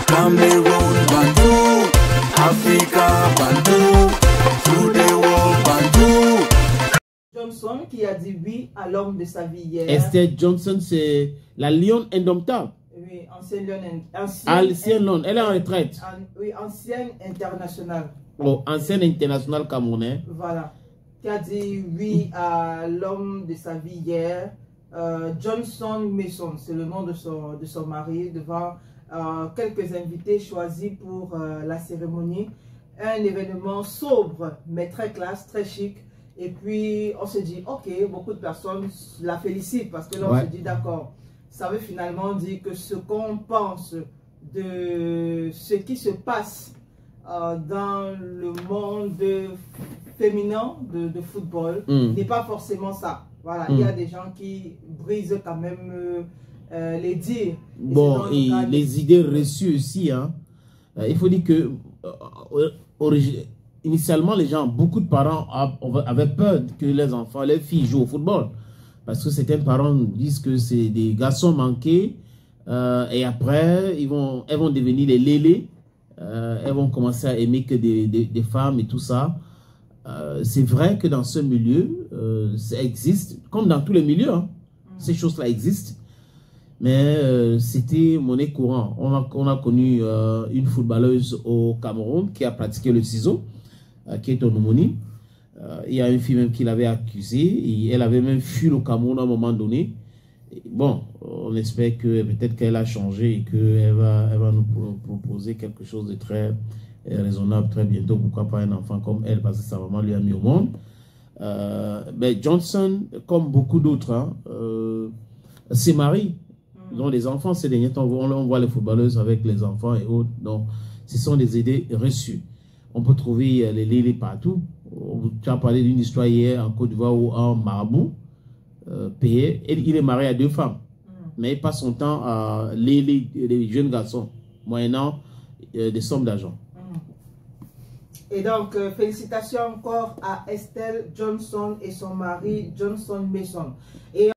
Cameroon, Bandou, Africa, Bandou, through the world, Bandou. Johnson qui a dit oui à l'homme de sa vie hier. Esther Johnson, c'est la lionne indomptable. Oui, ancienne lionne. Ancienne lionne, elle est en retraite. Oui, ancienne internationale. Oh, ancienne internationale camerounaise. Voilà. Qui a dit oui à l'homme de sa vie hier. Johnson Mason, c'est le nom de son mari, devant quelques invités choisis pour la cérémonie. Un événement sobre, mais très classe, très chic. Et puis, on se dit, ok, beaucoup de personnes la félicitent parce que là, on se dit, d'accord, ça veut finalement dire que ce qu'on pense de ce qui se passe dans le monde féminin de football n'est pas forcément ça. Voilà, il y a des gens qui brisent quand même les dires. Bon, et les idées reçues aussi, hein. Il faut dire que initialement, les gens, beaucoup de parents avaient peur que les enfants, les filles jouent au football. Parce que certains parents disent que c'est des garçons manqués. Et après, elles vont devenir les lélés. Elles vont commencer à aimer que des femmes et tout ça. C'est vrai que dans ce milieu, ça existe, comme dans tous les milieux, hein, ces choses-là existent. Mais c'était monnaie courante. On a connu une footballeuse au Cameroun qui a pratiqué le ciseau, qui est en homonyme. Il y a une fille même qui l'avait accusée et elle avait même fui le Cameroun à un moment donné. Et bon, on espère que peut-être qu'elle a changé et qu'elle va nous proposer quelque chose de très raisonnable très bientôt. Pourquoi pas un enfant comme elle, parce que sa maman lui a mis au monde. Mais Johnson, comme beaucoup d'autres, hein, s'est marié. Ils ont des enfants ces derniers temps. On voit les footballeuses avec les enfants et autres. Donc, ce sont des idées reçues. On peut trouver les lélés partout. Tu as parlé d'une histoire hier en Côte d'Ivoire où un marabout payé. Il est marié à 2 femmes. Mais il passe son temps à les jeunes garçons, moyennant des sommes d'argent. Et donc, félicitations encore à Estelle Johnson et son mari Johnson Mason. Et